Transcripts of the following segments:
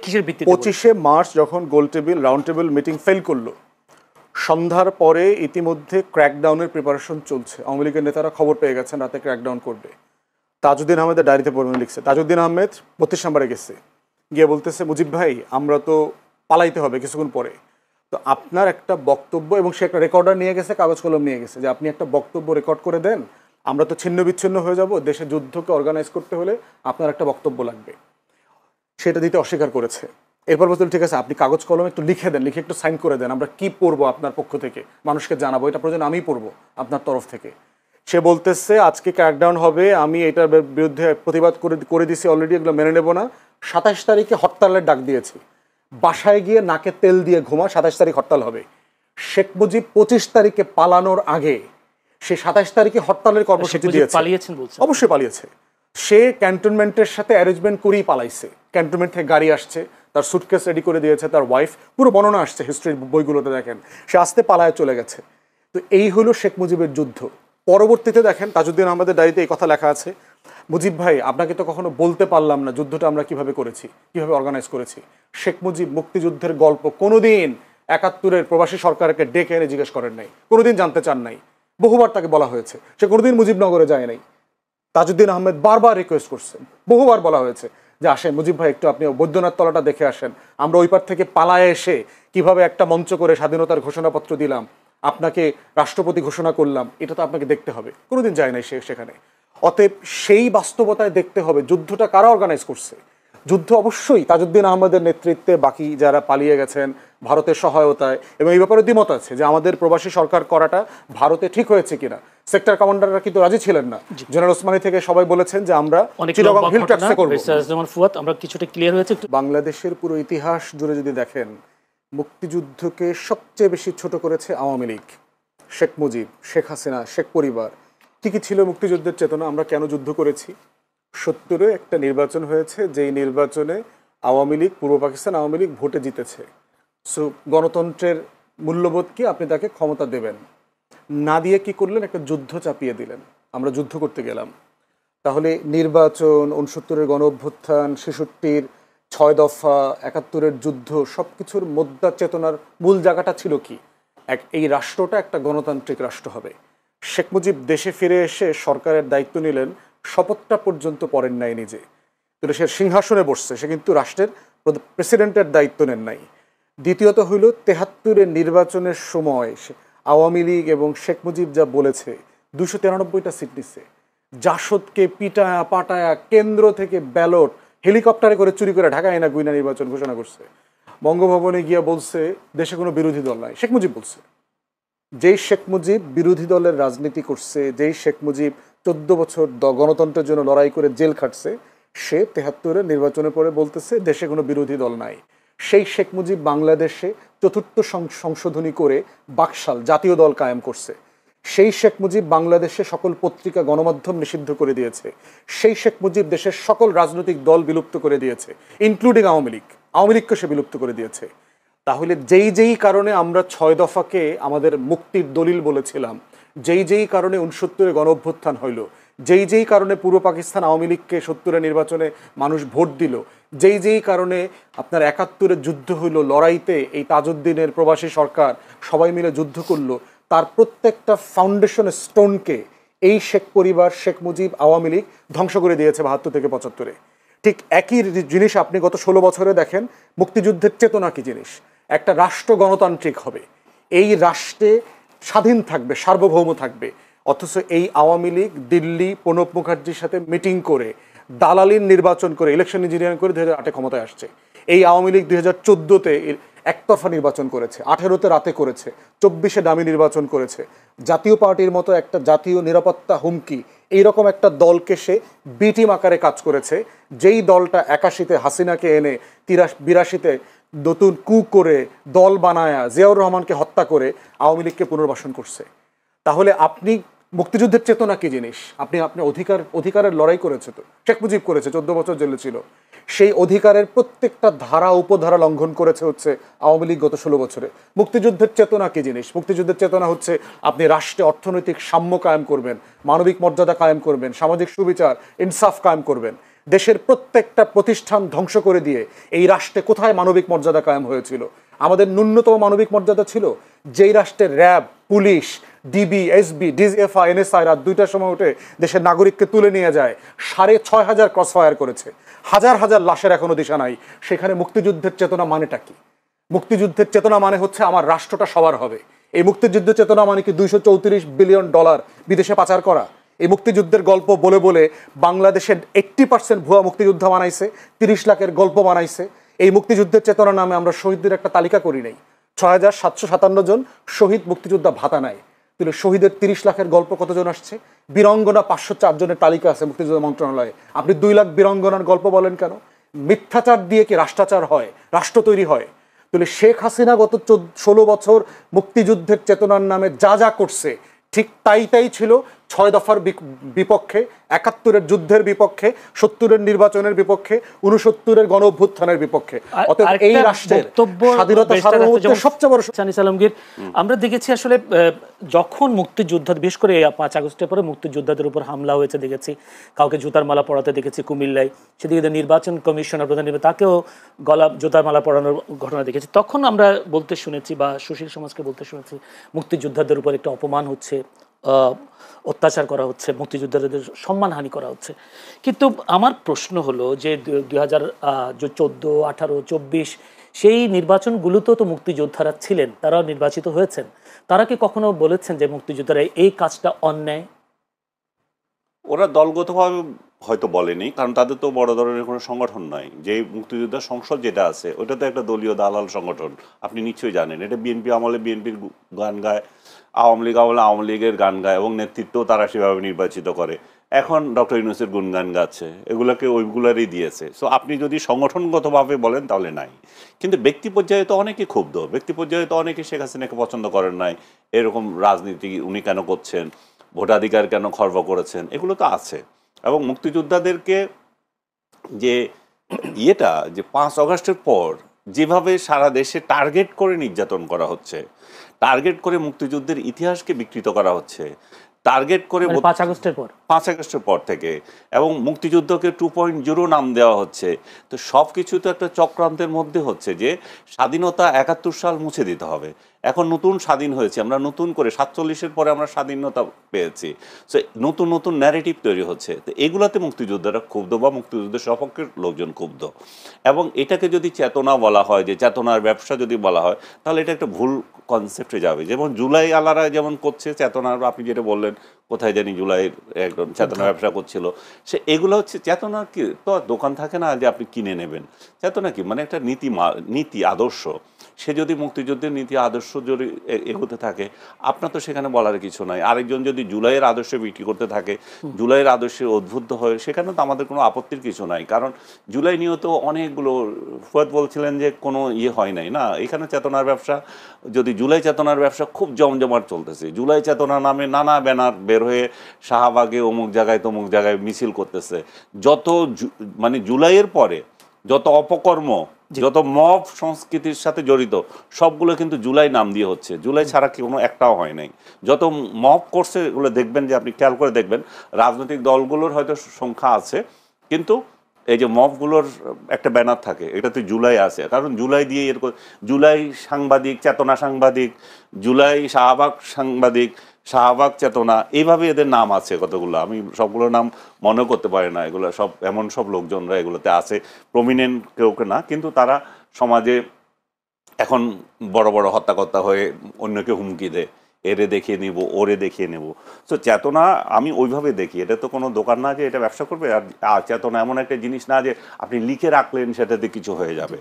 কিসের ভিত্তিতে? 25শে মার্চ যখন রাউন্ড টেবিল মিটিং ফেল করলো, সন্ধ্যার পরে ইতিমধ্যে ক্র্যাকডাউনের প্রিপারেশন চলছে। আওয়ামী লীগের নেতারা খবর পেয়ে গেছেন রাতে ক্র্যাকডাউন করবে। তাজউদ্দিন আহমেদের ডায়েরিতে পড়বেন লিখছে, তাজউদ্দিন আহমেদ 32 নম্বরে গেছে, গিয়ে বলতেছে মুজিব ভাই আমরা তো পালাইতে হবে কিছুক্ষণ পরে, তো আপনার একটা বক্তব্য, এবং সে একটা রেকর্ডার নিয়ে গেছে, কাগজ কলম নিয়ে গেছে, যে আপনি একটা বক্তব্য রেকর্ড করে দেন, আমরা তো ছিন্ন বিচ্ছিন্ন হয়ে যাব, দেশে যুদ্ধকে অর্গানাইজ করতে হলে আপনার একটা বক্তব্য লাগবে। সেটা দিতে অস্বীকার করেছে। এরপর বলতে ঠিক আছে আপনি কাগজ কলম একটু লিখে দেন, লিখে একটু সাইন করে দেন, আমরা কি পড়বো আপনার পক্ষ থেকে, মানুষকে জানাবো, এটা প্রয়োজন আমিই পড়বো আপনার তরফ থেকে। সে বলতেছে আজকে ক্র্যাকডাউন হবে, আমি এটার বিরুদ্ধে প্রতিবাদ করে দিছি অলরেডি, এগুলো মেনে নেব না। 27 তারিখে হরতালের ডাক দিয়েছি, বাসায় গিয়ে নাকে তেল দিয়ে ঘুমা, 27 তারিখ হরতাল হবে। শেখ মুজিব 25 তারিখে পালানোর আগে সে 27 তারিখে হরতালের কর্মসূচি দিয়েছে। অবশ্যই পালিয়েছে। সে ক্যান্টনমেন্টের সাথে অ্যারেঞ্জমেন্ট করেই পালাইছে। ক্যান্টনমেন্ট থেকে গাড়ি আসছে, তার সুটকেস রেডি করে দিয়েছে তার ওয়াইফ, পুরো বর্ণনা আসছে হিস্ট্রির বইগুলোতে দেখেন, সে আসতে পালায় চলে গেছে। তো এই হলো শেখ মুজিবের যুদ্ধ। পরবর্তীতে দেখেন তাজউদ্দিন আহমেদের ডায়েরিতে এই কথা লেখা আছে, মুজিব ভাই আপনাকে তো কখনো বলতে পারলাম না যুদ্ধটা আমরা কিভাবে করেছি, কিভাবে অর্গানাইজ করেছি। শেখ মুজিব মুক্তিযুদ্ধের গল্প কোনোদিন 71-এর প্রবাসী সরকারকে ডেকে এনে জিজ্ঞেস করেন নাই, কোনোদিন জানতে চান নাই। বহুবার তাকে বলা হয়েছে, সে কোনোদিন মুজিবনগরে যায় নাই। তাজউদ্দিন আহমেদ বারবার রিকোয়েস্ট করছেন, বহুবার বলা হয়েছে যে আসেন মুজিব ভাই একটু আপনি বৈদ্যনাথ তলাটা দেখে আসেন, আমরা ওই পার থেকে পালায় এসে কিভাবে একটা মঞ্চ করে স্বাধীনতার ঘোষণাপত্র দিলাম, আপনাকে রাষ্ট্রপতি ঘোষণা করলাম, এটা তো আপনাকে দেখতে হবে। কোনোদিন যায় নাই সে সেখানে। অতএব সেই বাস্তবতায় দেখতে হবে যুদ্ধটা কারা অর্গানাইজ করছে। যুদ্ধ অবশ্যই তাজউদ্দিন আহমেদের নেতৃত্বে, বাকি যারা পালিয়ে গেছেন ভারতের সহায়তায়, এবং এই ব্যাপারে দ্বিমত আছে যে আমাদের প্রবাসী সরকার করাটা ভারতে ঠিক হয়েছে কিনা। সেক্টর কমান্ডাররা কিন্তু রাজি ছিলেন না। জেনারেল ওসমানী থেকে সবাই বলেছেন যে আমরা চিটাগং হিল ট্যাক্সে করব। আমরা কিছুটা ক্লিয়ার হয়েছে। বাংলাদেশের পুরো ইতিহাস জুড়ে যদি দেখেন, মুক্তিযুদ্ধকে সবচেয়ে বেশি ছোট করেছে আওয়ামী লীগ, শেখ মুজিব, শেখ হাসিনা, শেখ পরিবার। ঠিকই ছিল মুক্তিযুদ্ধের চেতনা, আমরা কেন যুদ্ধ করেছি। 70-এ একটা নির্বাচন হয়েছে, যেই নির্বাচনে আওয়ামী লীগ, পূর্ব পাকিস্তান আওয়ামী লীগ ভোটে জিতেছে। সো গণতন্ত্রের মূল্যবোধ কি, আপনি তাকে ক্ষমতা দেবেন না, দিয়ে কি করলেন, একটা যুদ্ধ চাপিয়ে দিলেন, আমরা যুদ্ধ করতে গেলাম। তাহলে নির্বাচন, 69-এর গণ অভ্যুত্থান, 66-র 6 দফা, 71-এর যুদ্ধ, সব কিছুর মুদ্রা চেতনার মূল জায়গাটা ছিল কি, এই রাষ্ট্রটা একটা গণতান্ত্রিক রাষ্ট্র হবে। শেখ মুজিব দেশে ফিরে এসে সরকারের দায়িত্ব নিলেন, শপথটা পর্যন্ত পড়েন নাই নিজে, কিন্তু সে সিংহাসনে বসছে, সে কিন্তু রাষ্ট্রের প্রেসিডেন্টের দায়িত্ব নেন নাই। দ্বিতীয়ত হইল 73-এর নির্বাচনের সময় আওয়ামী লীগ এবং শেখ মুজিব যা বলেছে, 293টা সিট নিচ্ছে, জাসদকে পিটায়া পাটায়া কেন্দ্র থেকে ব্যালট হেলিকপ্টারে করে চুরি করে ঢাকায় না গুইনা নির্বাচন ঘোষণা করছে। বঙ্গভবনে গিয়া বলছে দেশে কোনো বিরোধী দল নাই। শেখ মুজিব বলছে, যেই শেখ মুজিব বিরোধী দলের রাজনীতি করছে, যেই শেখ মুজিব 14 বছর গণতন্ত্রের জন্য লড়াই করে জেল খাটছে, সে 73-এর নির্বাচনের পরে বলতেছে দেশে কোনো বিরোধী দল নাই। সেই শেখ মুজিব বাংলাদেশে 4র্থ সংশোধনী করে বাকশাল জাতীয় দল কায়েম করছে। সেই শেখ মুজিব বাংলাদেশে সকল পত্রিকা গণমাধ্যম নিষিদ্ধ করে দিয়েছে। সেই শেখ মুজিব দেশের সকল রাজনৈতিক দল বিলুপ্ত করে দিয়েছে, ইনক্লুডিং আওয়ামী লীগ। আওয়ামী লীগকে সে বিলুপ্ত করে দিয়েছে। তাহলে যেই কারণে আমরা 6 দফাকে আমাদের মুক্তির দলিল বলেছিলাম, যেই কারণে 69-এর গণ অভ্যুত্থান হইল, যেই কারণে পূর্ব পাকিস্তান আওয়ামী লীগকে 70-এর নির্বাচনে মানুষ ভোট দিল, যেই কারণে আপনার 71-এর যুদ্ধ হইল, লড়াইতে এই তাজউদ্দিনের প্রবাসী সরকার সবাই মিলে যুদ্ধ করলো, তার প্রত্যেকটা ফাউন্ডেশন স্টোনকে এই শেখ পরিবার, শেখ মুজিব, আওয়ামী লীগ ধ্বংস করে দিয়েছে 72 থেকে 75-এ। ঠিক একই জিনিস আপনি গত 16 বছরে দেখেন, মুক্তিযুদ্ধের চেতনা কি জিনিস। একটা রাষ্ট্র গণতান্ত্রিক হবে, এই রাষ্ট্রে স্বাধীন থাকবে, সার্বভৌম থাকবে। অথচ এই আওয়ামী লীগ দিল্লি প্রণব মুখার্জির সাথে মিটিং করে, দালালির নির্বাচন করে, ইলেকশন ইঞ্জিনিয়ারিং করে 2008-এ ক্ষমতায় আসছে। এই আওয়ামী লীগ 2014-তে একতরফা নির্বাচন করেছে, 18-তে রাতে করেছে, 24-এ দামি নির্বাচন করেছে। জাতীয় পার্টির মতো একটা জাতীয় নিরাপত্তা হুমকি, এইরকম একটা দলকে সে বি টিম আকারে কাজ করেছে, যেই দলটা 81-তে হাসিনাকে এনে 82-তে নতুন কু করে দল বানায়া জিয়াউর রহমানকে হত্যা করে আওয়ামী লীগকে পুনর্বাসন করছে। তাহলে আপনি মুক্তিযুদ্ধের চেতনা কি জিনিস, আপনি অধিকারের লড়াই করেছে, তো শেখ মুজিব করেছে, 14 বছর জেলে ছিল। সেই অধিকারের প্রত্যেকটা ধারা উপধারা লঙ্ঘন করেছে হচ্ছে আওয়ামী লীগ গত 16 বছরে। মুক্তিযুদ্ধের চেতনা কি জিনিস, মুক্তিযুদ্ধের চেতনা হচ্ছে আপনি রাষ্ট্রে অর্থনৈতিক সাম্য কায়েম করবেন, মানবিক মর্যাদা কায়েম করবেন, সামাজিক সুবিচার ইনসাফ কায়েম করবেন। দেশের প্রত্যেকটা প্রতিষ্ঠান ধ্বংস করে দিয়ে এই রাষ্ট্রে কোথায় মানবিক মর্যাদা কায়েম হয়েছিল? আমাদের ন্যূনতম মানবিক মর্যাদা ছিল যেই রাষ্ট্রের RAB, police, DB, SB, DGFI, NSI রাত 2টার সময় উঠে দেশের নাগরিককে তুলে নিয়ে যায়, 6,500 ক্রসফায়ার করেছে, হাজার হাজার লাশের এখনো দিশা নাই। সেখানে মুক্তিযুদ্ধের চেতনা মানেটা কি? মুক্তিযুদ্ধের চেতনা মানে হচ্ছে আমার রাষ্ট্রটা সবার হবে। এই মুক্তিযুদ্ধের চেতনা মানে কি $234 বিলিয়ন বিদেশে পাচার করা? এই মুক্তিযুদ্ধের গল্প বলে বলে বাংলাদেশের 80% ভুয়া মুক্তিযুদ্ধ বানাইছে, 30 লাখের গল্প বানাইছে। এই মুক্তিযুদ্ধের চেতনা নামে আমরা শহীদদের একটা তালিকা করি নাই। 6,757 জন শহীদ মুক্তিযোদ্ধা ভাতা নেয়। তাহলে শহীদের 30 লাখের গল্প কতজন আসছে? বীরঙ্গনা 504 জনের তালিকা আছে মুক্তিযুদ্ধ মন্ত্রণালয়ে। আপনি 2 লাখ বীরঙ্গনার গল্প বলেন কেন? মিথ্যাচার দিয়ে কি রাষ্ট্রাচার হয়, রাষ্ট্র তৈরি হয়? তাহলে শেখ হাসিনা গত 16 বছর মুক্তিযুদ্ধের চেতনার নামে যা যা করছে ঠিক তাই ছিল 6 দফার বিপক্ষে, 71-এর যুদ্ধের বিপক্ষে, 70-এর নির্বাচনের বিপক্ষে, 69-এর গণ অভ্যুত্থানের বিপক্ষে। অতএব এই রাষ্ট্রের স্বাধীনতা সার্বভৌমত্বের সবচেয়ে বড় সানিস আলমগীর, আমরা দেখেছি আসলে যখন মুক্তিযোদ্ধা, বিশেষ করে 5 আগস্টের পরে মুক্তিযোদ্ধাদের উপর হামলা হয়েছে দেখেছি, কাউকে জুতার মালা পরাতে দেখেছি কুমিল্লায়, সেদিকে নির্বাচন কমিশনার প্রধান তাকেও গলা জুতার মালা পরানোর ঘটনা দেখেছি। তখন আমরা বলতে শুনেছি বা সুশীল সমাজকে বলতে শুনেছি মুক্তিযোদ্ধাদের উপর একটা অপমান হচ্ছে, অত্যাচার করা হচ্ছে, মুক্তিযোদ্ধাদের সম্মানহানি করা হচ্ছে। কিন্তু আমার প্রশ্ন হলো যে 2014, 18, 24 সেই নির্বাচনগুলোতেও তো মুক্তিযোদ্ধারা ছিলেন, তারাও নির্বাচিত হয়েছেন। তারা কি কখনো বলেছেন যে মুক্তিযোদ্ধারা এই কাজটা অন্যায়? ওরা দলগতভাবে হয়তো বলেনি, কারণ তাদের তো বড় ধরনের কোনো সংগঠন নয়। যে মুক্তিযোদ্ধা সংসদ যেটা আছে ওটা তো একটা দলীয় দালাল সংগঠন, আপনি নিশ্চয়ই জানেন। এটা বিএনপি আমলে বিএনপির গান গায়, আওয়ামী লীগ আমলে আওয়ামী লীগের গান গায়, এবং নেতৃত্বও তারা সেভাবে নির্বাচিত করে। এখন ডক্টর ইউনূসের গুণগান গাচ্ছে, এগুলোকে ওইগুলারই দিয়েছে। সো আপনি যদি সংগঠনগতভাবে বলেন তাহলে নাই। কিন্তু ব্যক্তি পর্যায়ে তো অনেকে ক্ষুব্ধ, ব্যক্তি পর্যায়ে তো অনেকে শেখ হাসিনাকে পছন্দ করেন নাই, এরকম রাজনীতি উনি কেন করছেন, ভোটাধিকার কেন খর্ব করেছেন, এগুলো তো আছে। এবং মুক্তিযোদ্ধাদেরকে যে যে 5 আগস্টের পর যেভাবে সারা দেশে টার্গেট করে নির্যাতন করা হচ্ছে, টার্গেট করে মুক্তিযুদ্ধের ইতিহাসকে বিকৃত করা হচ্ছে, টার্গেট করে 5 আগস্টের পর থেকে, এবং মুক্তিযুদ্ধকে 2.0 নাম দেওয়া হচ্ছে। তো সব কিছু তো একটা চক্রান্তের মধ্যে হচ্ছে যে স্বাধীনতা 71 সাল মুছে দিতে হবে। এখন নতুন স্বাধীন হয়েছে, আমরা নতুন করে 47-এর পরে আমরা স্বাধীনতা পেয়েছি। সো নতুন নতুন ন্যারেটিভ তৈরি হচ্ছে। তো এগুলাতে মুক্তিযোদ্ধারা ক্ষুব্ধ বা মুক্তিযুদ্ধের সপক্ষের লোকজন ক্ষুব্ধ। এবং এটাকে যদি চেতনা বলা হয়, যে চেতনার ব্যবসা যদি বলা হয়, তাহলে এটা একটা ভুল কনসেপ্টে যাবে। যেমন জুলাই আলারা যেমন করছে চেতনার, আপনি যেটা বললেন কোথায় জানি জুলাইয়ের একজন চেতনা ব্যবসা করছিল, সে এগুলো হচ্ছে চেতনা। কি তো দোকান থাকে না যে আপনি কিনে নেবেন? চেতনা কি মানে একটা নীতি আদর্শ। সে যদি মুক্তিযুদ্ধের নীতি আদর্শ যদি এগোতে থাকে, আপনার তো সেখানে বলার কিছু নাই। আরেকজন যদি জুলাইয়ের আদর্শে বিক্রি করতে থাকে, জুলাইয়ের আদর্শে উদ্বুদ্ধ হয়ে, সেখানে তো আমাদের কোনো আপত্তির কিছু নাই। কারণ জুলাই নিয়েও তো অনেকগুলো, ফুয়াদ বলছিলেন যে কোনো হয় নাই না, এখানে চেতনার ব্যবসা। যদি জুলাই চেতনার ব্যবসা খুব জমজমাট চলতেছে, জুলাই চেতনা নামে নানা ব্যানার বের হয়ে শাহবাগে অমুক জায়গায় তমুক জায়গায় মিছিল করতেছে। যত মানে জুলাইয়ের পরে যত অপকর্ম, যত মব সংস্কৃতির সাথে জড়িত, সবগুলো কিন্তু জুলাই নাম দিয়ে হচ্ছে। জুলাই ছাড়া কোনো একটাও হয় নাই। যত মব করছে এগুলো দেখবেন, যে আপনি খেয়াল করে দেখবেন, রাজনৈতিক দলগুলোর হয়তো সংখ্যা আছে, কিন্তু এই যে মবগুলোর একটা ব্যানার থাকে, এটাতে জুলাই আছে। কারণ জুলাই দিয়ে এরকম জুলাই সাংবাদিক, চেতনা সাংবাদিক, জুলাই শাহবাগ সাংবাদিক, শাহবাগ চেতনা, এইভাবে এদের নাম আছে কতগুলো। আমি সবগুলোর নাম মনে করতে পারি না। এগুলো সব এমন সব লোকজনরা এগুলোতে আছে, প্রমিনেন্ট কেউ না, কিন্তু তারা সমাজে এখন বড় বড় হত্যাকর্তা হয়ে অন্যকে হুমকি দেয়, এরে দেখিয়ে নিব, ওরে দেখিয়ে নেব। তো চেতনা আমি ওইভাবে দেখি, এটা তো কোনো দোকান না যে এটা ব্যবসা করবে। আর চেতনা এমন একটা জিনিস না যে আপনি লিখে রাখলেন সেটাতে কিছু হয়ে যাবে।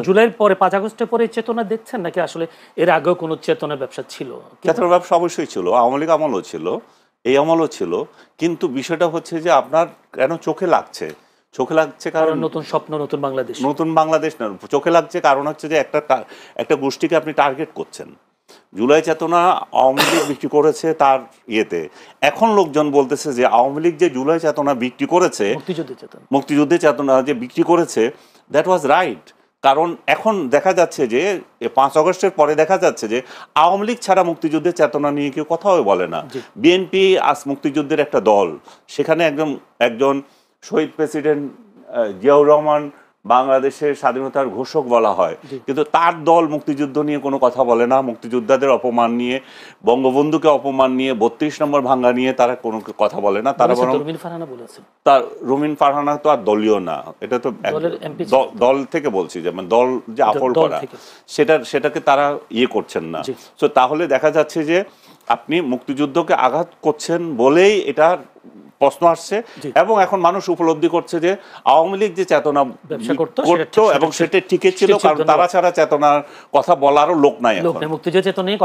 জুলাইয়ের পরে 5 আগস্টের পরে চেতনা দেখছেন নাকি আসলে এর আগেও কোনো চেতনা ব্যবসা ছিল? চেতনা ব্যবসা অবশ্যই ছিল, আওয়ামী লীগ আমলও ছিল, এই আমলও ছিল। কিন্তু বিষয়টা হচ্ছে যে আপনার কেন চোখে লাগছে, চোখে লাগছে কারণ নতুন স্বপ্ন, নতুন বাংলাদেশ। নতুন বাংলাদেশ না, চোখে লাগছে কারণ হচ্ছে যে একটা গোষ্ঠীকে আপনি টার্গেট করছেন। জুলাই চেতনা আওয়ামী লীগ বিক্রি করেছে তার ইয়েতে। এখন লোকজন বলতেছে যে আওয়ামী লীগ যে জুলাই চেতনা বিক্রি করেছে, মুক্তিযুদ্ধের চেতনা যে বিক্রি করেছে, দ্যাট ওয়াজ রাইট। কারণ এখন দেখা যাচ্ছে যে 5 আগস্টের পরে দেখা যাচ্ছে যে আওয়ামী লীগ ছাড়া মুক্তিযুদ্ধের চেতনা নিয়ে কেউ কথাও বলে না। বিএনপি আজ মুক্তিযুদ্ধের একটা দল, সেখানে একজন শহীদ প্রেসিডেন্ট জিয়াউর রহমান বাংলাদেশের স্বাধীনতার ঘোষক বলা হয়, কিন্তু তার দল মুক্তিযুদ্ধ নিয়ে কোনো কথা বলে না। মুক্তিযোদ্ধাদের অপমান নিয়ে, বঙ্গবন্ধুকে অপমান নিয়ে, 32 নম্বর ভাঙ্গা নিয়ে তারা কোনো কথা বলে না। তারা বরং তার রুমিন ফারহানা তো আর দলীয় না, এটা তো দল থেকে বলছি, যেমন দল যে আপল করা সেটাকে তারা ইয়ে করছেন না। তো তাহলে দেখা যাচ্ছে যে আপনি মুক্তিযুদ্ধকে আঘাত করছেন বলেই এটা প্রশ্ন আসছে, এবং এখন মানুষ উপলব্ধি করছে যে আওয়ামী লীগ যে চেতনা করতো এবং সেটা টিকে ছিল, কারণ তারা ছাড়া চেতনার কথা বলারও লোক নাই এখন। মুক্তিযুদ্ধ চেতনায়